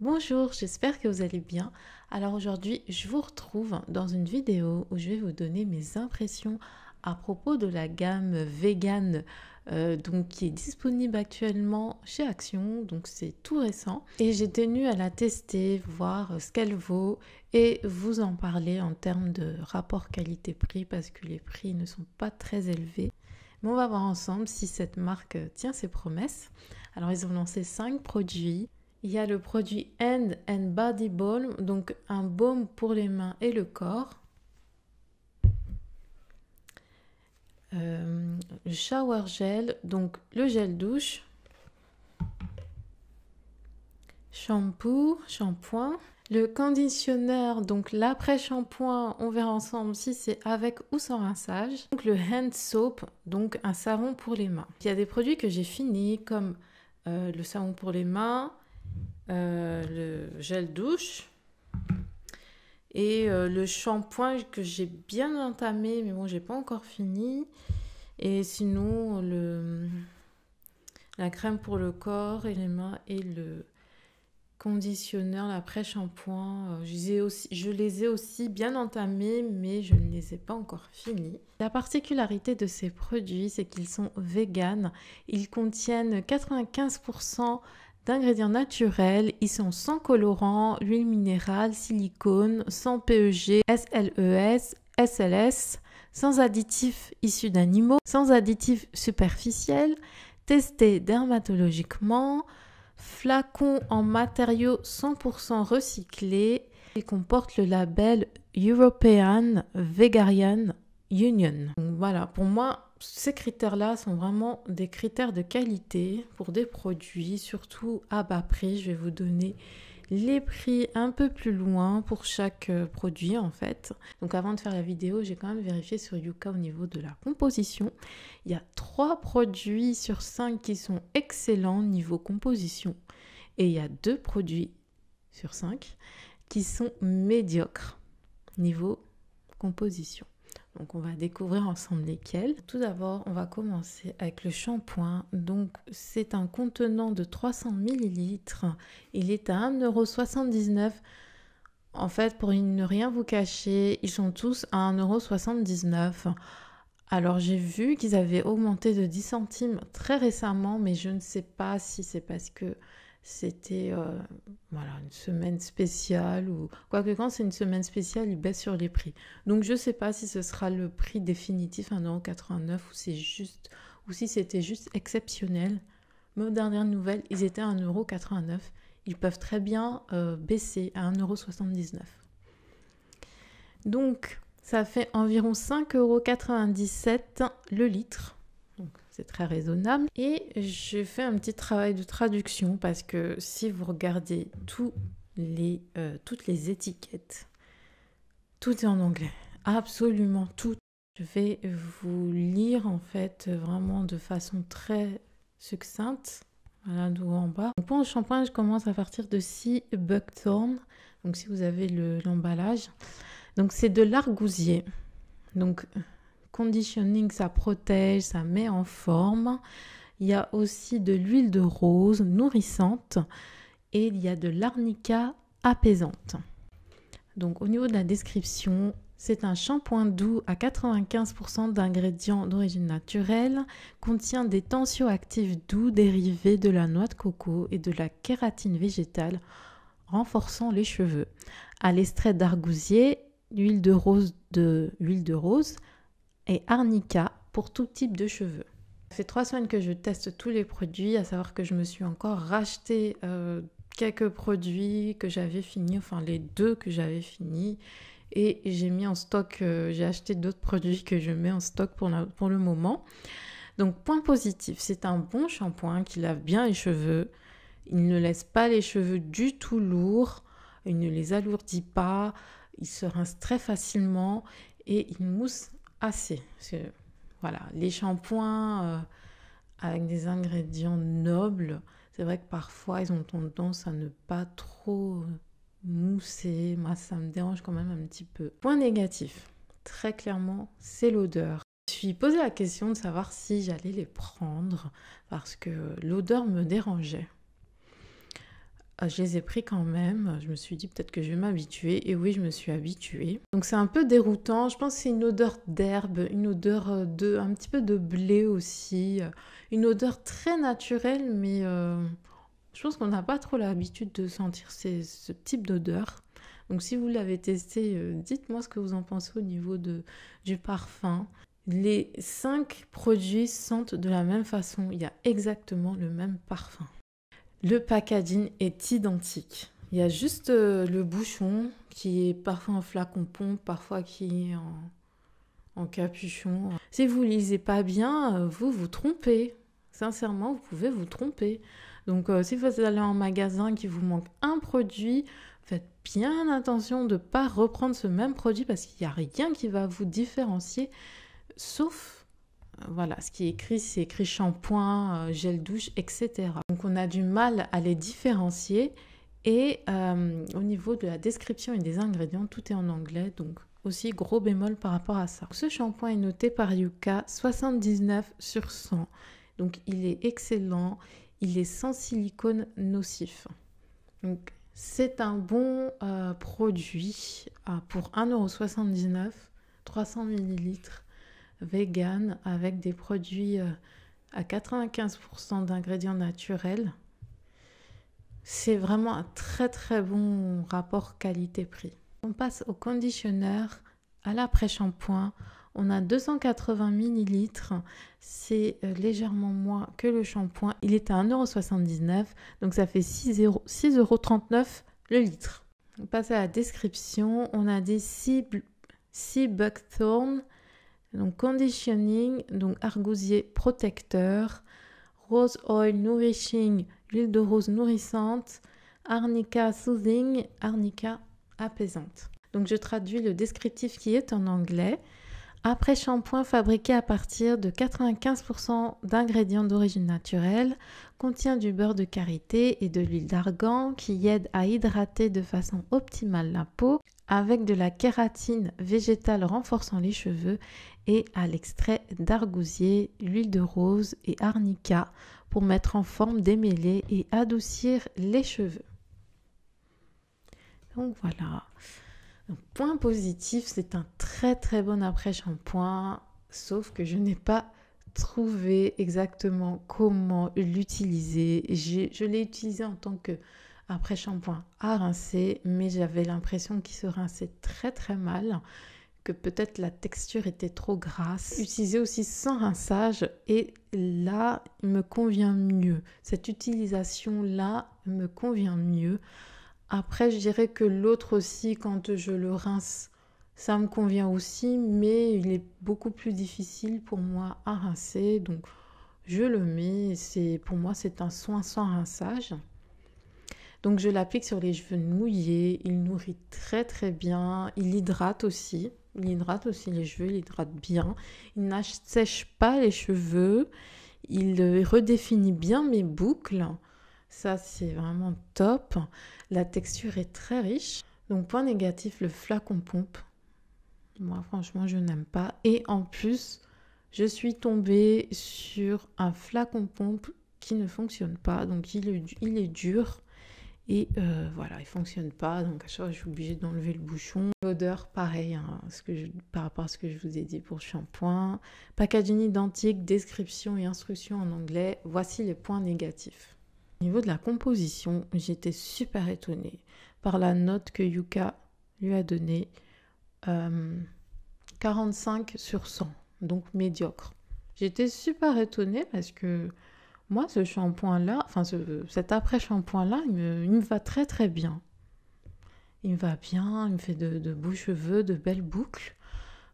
Bonjour, j'espère que vous allez bien. Alors aujourd'hui, je vous retrouve dans une vidéo où je vais vous donner mes impressions à propos de la gamme vegan donc qui est disponible actuellement chez Action, donc c'est tout récent. Et j'ai tenu à la tester, voir ce qu'elle vaut et vous en parler en termes de rapport qualité-prix parce que les prix ne sont pas très élevés. Mais on va voir ensemble si cette marque tient ses promesses. Alors ils ont lancé 5 produits. Il y a le produit Hand and Body Balm, donc un baume pour les mains et le corps. Le shower gel, donc le gel douche. Shampoo, shampoing. Le conditionneur, donc l'après-shampoing, on verra ensemble si c'est avec ou sans rinçage. Donc le hand soap, donc un savon pour les mains. Il y a des produits que j'ai finis comme le savon pour les mains, le gel douche et le shampoing que j'ai bien entamé mais bon j'ai pas encore fini, et sinon la crème pour le corps et les mains et le conditionneur, l'après-shampoing, je les ai aussi bien entamés mais je ne les ai pas encore finis. La particularité de ces produits, c'est qu'ils sont véganes. Ils contiennent 95% d'ingrédients naturels, ils sont sans colorant, huile minérale, silicone, sans PEG, SLES, SLS, sans additifs issus d'animaux, sans additifs superficiels, testés dermatologiquement, flacon en matériaux 100% recyclés. Il comporte le label European Vegetarian Union. Donc voilà, pour moi, ces critères-là sont vraiment des critères de qualité pour des produits, surtout à bas prix. Je vais vous donner les prix un peu plus loin pour chaque produit en fait. Donc avant de faire la vidéo, j'ai quand même vérifié sur Yuka au niveau de la composition. Il y a 3 produits sur 5 qui sont excellents niveau composition. Et il y a 2 produits sur 5 qui sont médiocres niveau composition. Donc on va découvrir ensemble lesquels. Tout d'abord, on va commencer avec le shampoing. Donc c'est un contenant de 300 ml. Il est à 1,79 €. En fait, pour ne rien vous cacher, ils sont tous à 1,79 €. Alors j'ai vu qu'ils avaient augmenté de 10 centimes très récemment, mais je ne sais pas si c'est parce que c'était une semaine spéciale ou quoique quand c'est une semaine spéciale, ils baissent sur les prix. Donc je ne sais pas si ce sera le prix définitif 1,89 € ou si c'était juste exceptionnel. Mais aux dernières nouvelles, ils étaient à 1,89 €. Ils peuvent très bien baisser à 1,79 €. Donc ça fait environ 5,97 € le litre. Donc c'est très raisonnable. Et je fais un petit travail de traduction parce que si vous regardez toutes les étiquettes, tout est en anglais. Absolument tout. Je vais vous lire en fait vraiment de façon très succincte. Voilà, d'où en bas. Donc pour le shampoing, je commence à partir de 6 buckthorn. Donc si vous avez l'emballage. Donc c'est de l'argousier. Donc conditioning, ça protège, ça met en forme. Il y a aussi de l'huile de rose nourrissante et il y a de l'arnica apaisante. Donc au niveau de la description, c'est un shampoing doux à 95% d'ingrédients d'origine naturelle, contient des tensioactifs doux dérivés de la noix de coco et de la kératine végétale, renforçant les cheveux. À l'extrait d'argousier, huile de rose et arnica pour tout type de cheveux. Ça fait 3 semaines que je teste tous les produits, à savoir que je me suis encore racheté quelques produits que j'avais finis, enfin les 2 que j'avais finis, et j'ai mis en stock, j'ai acheté d'autres produits que je mets en stock pour le moment. Donc point positif, c'est un bon shampoing qui lave bien les cheveux, il ne laisse pas les cheveux du tout lourds, il ne les alourdit pas, il se rince très facilement et il mousse assez. Parce que, voilà, les shampoings avec des ingrédients nobles, c'est vrai que parfois ils ont tendance à ne pas trop mousser. Moi, ça me dérange quand même un petit peu. Point négatif, très clairement, c'est l'odeur. Je me suis posé la question de savoir si j'allais les prendre parce que l'odeur me dérangeait. Je les ai pris quand même. Je me suis dit peut-être que je vais m'habituer. Et oui, je me suis habituée. Donc c'est un peu déroutant. Je pense que c'est une odeur d'herbe, une odeur un petit peu de blé aussi. Une odeur très naturelle, mais je pense qu'on n'a pas trop l'habitude de sentir ce type d'odeur. Donc si vous l'avez testé, dites-moi ce que vous en pensez au niveau du parfum. Les 5 produits sentent de la même façon. Il y a exactement le même parfum. Le packaging est identique. Il y a juste le bouchon qui est parfois en flacon pompe, parfois qui est en capuchon. Si vous ne lisez pas bien, vous vous trompez. Sincèrement, vous pouvez vous tromper. Donc si vous allez en magasin et qu'il vous manque un produit, faites bien attention de ne pas reprendre ce même produit parce qu'il n'y a rien qui va vous différencier, sauf, voilà, ce qui est écrit, c'est écrit shampoing, gel douche, etc. Donc on a du mal à les différencier et au niveau de la description et des ingrédients, tout est en anglais, donc aussi gros bémol par rapport à ça. Ce shampoing est noté par Yuka 79 sur 100, donc il est excellent, il est sans silicone nocif. Donc c'est un bon produit pour 1,79 €, 300 ml, vegan, avec des produits à 95% d'ingrédients naturels. C'est vraiment un très très bon rapport qualité-prix. On passe au conditionneur, à l'après-shampoing. On a 280 ml, c'est légèrement moins que le shampoing. Il est à 1,79 €, donc ça fait 6,39 € le litre. On passe à la description. On a des Sea Buckthorn, donc conditioning, donc argousier protecteur, rose oil nourishing, l'huile de rose nourrissante, arnica soothing, arnica apaisante. Donc je traduis le descriptif qui est en anglais. Après shampoing fabriqué à partir de 95% d'ingrédients d'origine naturelle, contient du beurre de karité et de l'huile d'argan qui aide à hydrater de façon optimale la peau avec de la kératine végétale renforçant les cheveux et à l'extrait d'argousier, l'huile de rose et arnica pour mettre en forme démêlés et adoucir les cheveux. Donc voilà. Donc, point positif, c'est un très très bon après-shampoing, sauf que je n'ai pas trouvé exactement comment l'utiliser. Je l'ai utilisé en tant que après-shampoing à rincer, mais j'avais l'impression qu'il se rinçait très très mal, que peut-être la texture était trop grasse. Utilisé aussi sans rinçage et là, il me convient mieux. Cette utilisation-là me convient mieux. Après, je dirais que l'autre aussi, quand je le rince, ça me convient aussi, mais il est beaucoup plus difficile pour moi à rincer. Donc, je le mets. Pour moi, c'est un soin sans rinçage. Donc, je l'applique sur les cheveux mouillés. Il nourrit très, très bien. Il hydrate aussi. Il hydrate aussi les cheveux. Il hydrate bien. Il n'assèche pas les cheveux. Il redéfinit bien mes boucles. Ça, c'est vraiment top. La texture est très riche. Donc, point négatif, le flacon pompe. Moi, franchement, je n'aime pas. Et en plus, je suis tombée sur un flacon pompe qui ne fonctionne pas. Donc, il est dur. Et voilà, il ne fonctionne pas. Donc, à chaque fois, je suis obligée d'enlever le bouchon. L'odeur, pareil, hein, par rapport à ce que je vous ai dit pour le shampoing. Packaging identique, description et instruction en anglais. Voici les points négatifs. Au niveau de la composition, j'étais super étonnée par la note que Yuka lui a donnée, 45 sur 100, donc médiocre. J'étais super étonnée parce que moi, ce shampoing-là, enfin cet après-shampoing-là, il me va très très bien. Il me va bien, il me fait de beaux cheveux, de belles boucles.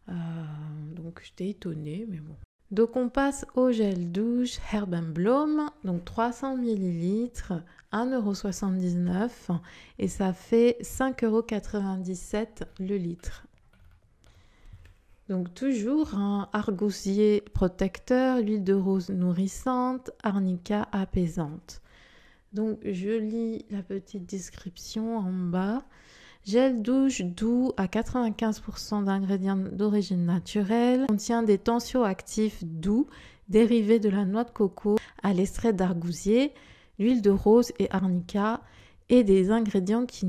Donc j'étais étonnée, mais bon. Donc on passe au gel douche Herb & Bloom, donc 300 ml, 1,79 € et ça fait 5,97 € le litre. Donc toujours un argousier protecteur, l'huile de rose nourrissante, arnica apaisante. Donc je lis la petite description en bas. Gel douche doux à 95% d'ingrédients d'origine naturelle, contient des tensioactifs doux dérivés de la noix de coco à l'extrait d'argousier, l'huile de rose et arnica et des ingrédients qui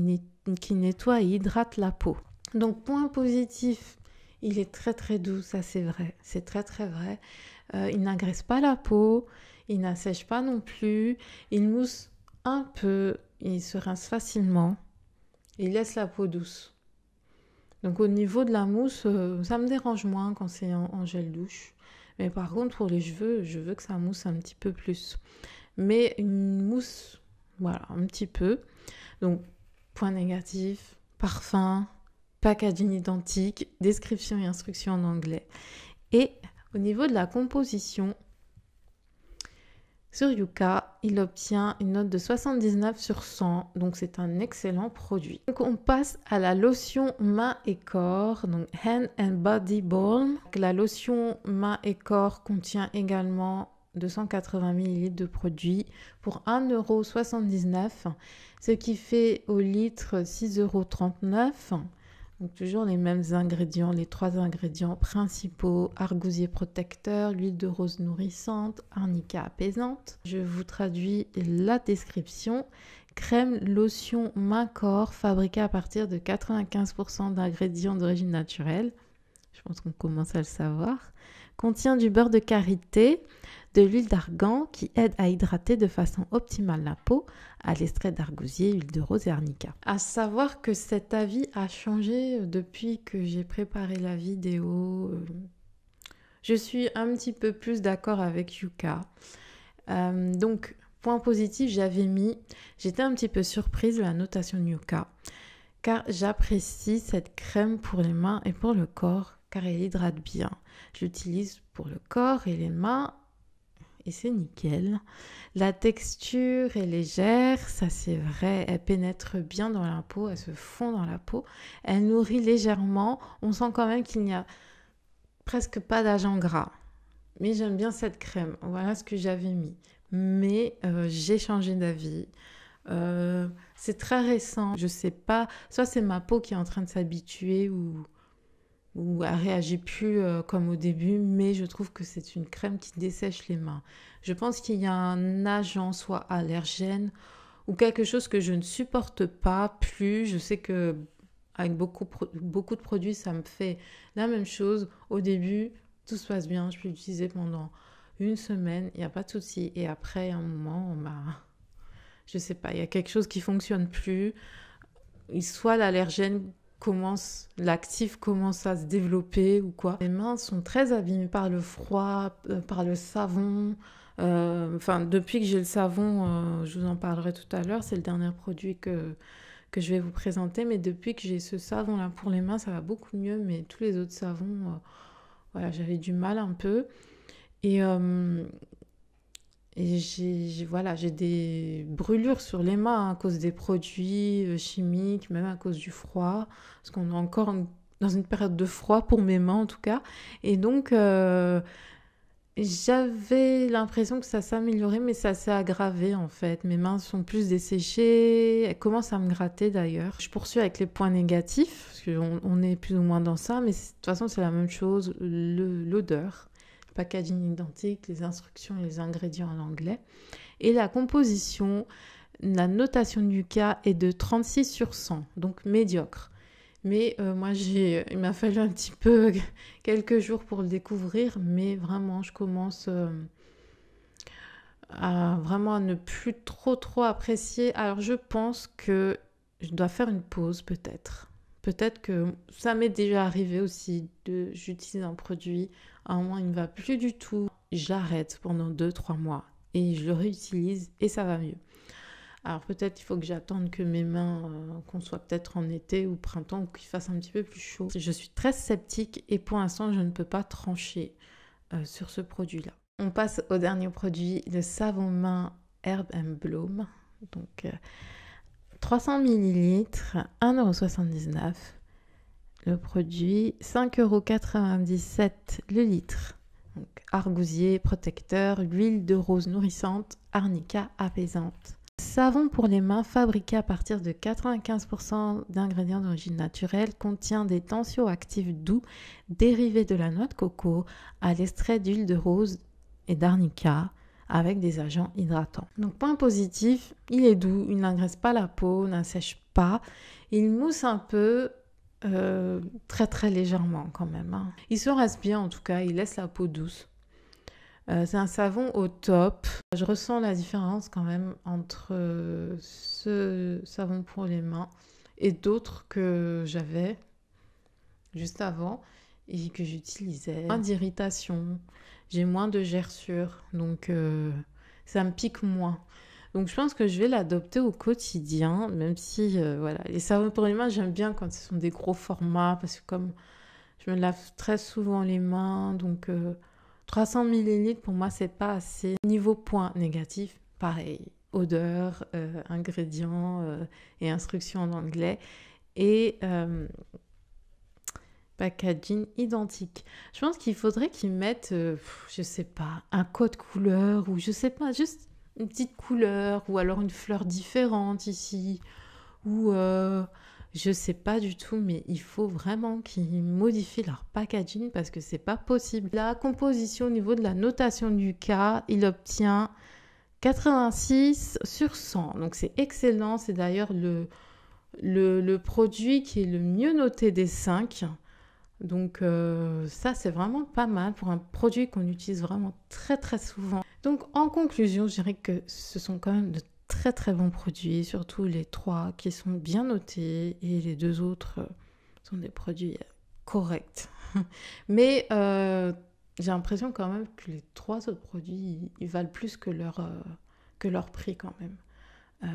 nettoient et hydratent la peau. Donc point positif, il est très très doux, ça c'est vrai, c'est très très vrai. Il n'agresse pas la peau, il n'assèche pas non plus, il mousse un peu, il se rince facilement, il laisse la peau douce. Donc au niveau de la mousse, ça me dérange moins quand c'est en gel douche. Mais par contre pour les cheveux, je veux que ça mousse un petit peu plus. Mais une mousse, voilà, un petit peu. Donc point négatif, parfum, packaging identique, description et instruction en anglais. Et au niveau de la composition, sur Yuka, il obtient une note de 79 sur 100, donc c'est un excellent produit. Donc on passe à la lotion main et corps, donc Hand and Body Balm. La lotion main et corps contient également 280 ml de produit pour 1,79 €, ce qui fait au litre 6,39 €. Donc toujours les mêmes ingrédients, les 3 ingrédients principaux, argousier protecteur, l'huile de rose nourrissante, arnica apaisante. Je vous traduis la description. Crème lotion main-corps fabriquée à partir de 95% d'ingrédients d'origine naturelle. Je pense qu'on commence à le savoir. Contient du beurre de karité, de l'huile d'argan qui aide à hydrater de façon optimale la peau, à l'extrait d'argousier, huile de rose et arnica. À savoir que cet avis a changé depuis que j'ai préparé la vidéo. Je suis un petit peu plus d'accord avec Yuka. Donc, point positif, j'étais un petit peu surprise de la notation de Yuka, car j'apprécie cette crème pour les mains et pour le corps, car elle hydrate bien. Je l'utilise pour le corps et les mains, et c'est nickel. La texture est légère, ça c'est vrai, elle pénètre bien dans la peau, elle se fond dans la peau, elle nourrit légèrement, on sent quand même qu'il n'y a presque pas d'agent gras. Mais j'aime bien cette crème, voilà ce que j'avais mis. Mais j'ai changé d'avis. C'est très récent, je sais pas, soit c'est ma peau qui est en train de s'habituer ou elle réagit plus comme au début, mais je trouve que c'est une crème qui dessèche les mains. Je pense qu'il y a un agent, soit allergène, ou quelque chose que je ne supporte pas plus. Je sais que avec beaucoup de produits, ça me fait la même chose. Au début, tout se passe bien, je peux l'utiliser pendant une semaine, il n'y a pas de souci. Et après, un moment, je sais pas, il y a quelque chose qui fonctionne plus. Soit l'allergène l'actif commence à se développer ou quoi. Les mains sont très abîmées par le froid, par le savon. Depuis que j'ai le savon, je vous en parlerai tout à l'heure, c'est le dernier produit que je vais vous présenter, mais depuis que j'ai ce savon-là pour les mains, ça va beaucoup mieux, mais tous les autres savons, voilà, j'avais du mal un peu. Et j'ai des brûlures sur les mains à cause des produits chimiques, même à cause du froid, parce qu'on est encore dans une période de froid pour mes mains en tout cas. Et donc, j'avais l'impression que ça s'améliorait, mais ça s'est aggravé en fait. Mes mains sont plus desséchées, elles commencent à me gratter d'ailleurs. Je poursuis avec les points négatifs, parce qu'on est plus ou moins dans ça, mais de toute façon c'est la même chose, l'odeur. Packaging identique, les instructions et les ingrédients en anglais. Et la composition, la notation de Yuka est de 36 sur 100, donc médiocre. Mais moi, il m'a fallu un petit peu, quelques jours pour le découvrir, mais vraiment, je commence à ne plus trop apprécier. Alors, je pense que je dois faire une pause peut-être. Peut-être que ça m'est déjà arrivé aussi, j'utilise un produit, à un moment il ne va plus du tout, j'arrête pendant 2-3 mois et je le réutilise et ça va mieux. Alors peut-être il faut que j'attende que mes mains, qu'on soit peut-être en été ou printemps ou qu'il fasse un petit peu plus chaud. Je suis très sceptique et pour l'instant je ne peux pas trancher sur ce produit-là. On passe au dernier produit, le savon main Herb & Bloom. Donc 300 ml, 1,79 €. Le produit, 5,97 € le litre. Donc, argousier protecteur, l'huile de rose nourrissante, arnica apaisante. Savon pour les mains fabriqué à partir de 95% d'ingrédients d'origine naturelle, contient des tensioactifs doux dérivés de la noix de coco à l'extrait d'huile de rose et d'arnica, avec des agents hydratants. Donc point positif, il est doux, il n'agresse pas la peau, n'assèche pas, il mousse un peu, très très légèrement quand même, hein. Il se reste bien en tout cas, il laisse la peau douce. C'est un savon au top. Je ressens la différence quand même entre ce savon pour les mains et d'autres que j'avais juste avant et que j'utilisais. Moins d'irritation, j'ai moins de gerçures, donc ça me pique moins. Donc je pense que je vais l'adopter au quotidien, même si voilà, les savons pour les mains, j'aime bien quand ce sont des gros formats parce que comme je me lave très souvent les mains, donc 300 ml pour moi c'est pas assez. Niveau point négatif, pareil, odeur, ingrédients et instructions en anglais et packaging identique. Je pense qu'il faudrait qu'ils mettent, je sais pas, un code couleur ou je sais pas, juste une petite couleur ou alors une fleur différente ici ou je sais pas du tout, mais il faut vraiment qu'ils modifient leur packaging parce que c'est pas possible. La composition au niveau de la notation du K, il obtient 86 sur 100. Donc c'est excellent. C'est d'ailleurs le produit qui est le mieux noté des 5. Donc ça, c'est vraiment pas mal pour un produit qu'on utilise vraiment très très souvent. Donc en conclusion, je dirais que ce sont quand même de très très bons produits, surtout les 3 qui sont bien notés et les 2 autres sont des produits corrects. Mais j'ai l'impression quand même que les 3 autres produits, ils valent plus que leur prix quand même.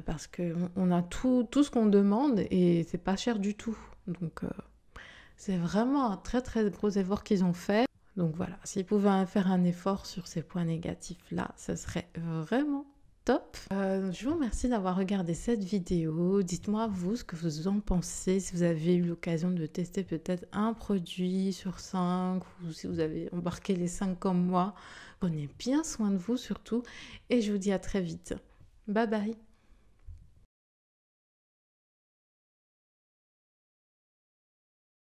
Parce qu'on a tout ce qu'on demande et c'est pas cher du tout. Donc c'est vraiment un très très gros effort qu'ils ont fait. Donc voilà, s'ils pouvaient faire un effort sur ces points négatifs-là, ça serait vraiment top. Je vous remercie d'avoir regardé cette vidéo. Dites-moi vous ce que vous en pensez, si vous avez eu l'occasion de tester peut-être un produit sur 5 ou si vous avez embarqué les 5 comme moi. Prenez bien soin de vous surtout et je vous dis à très vite. Bye bye.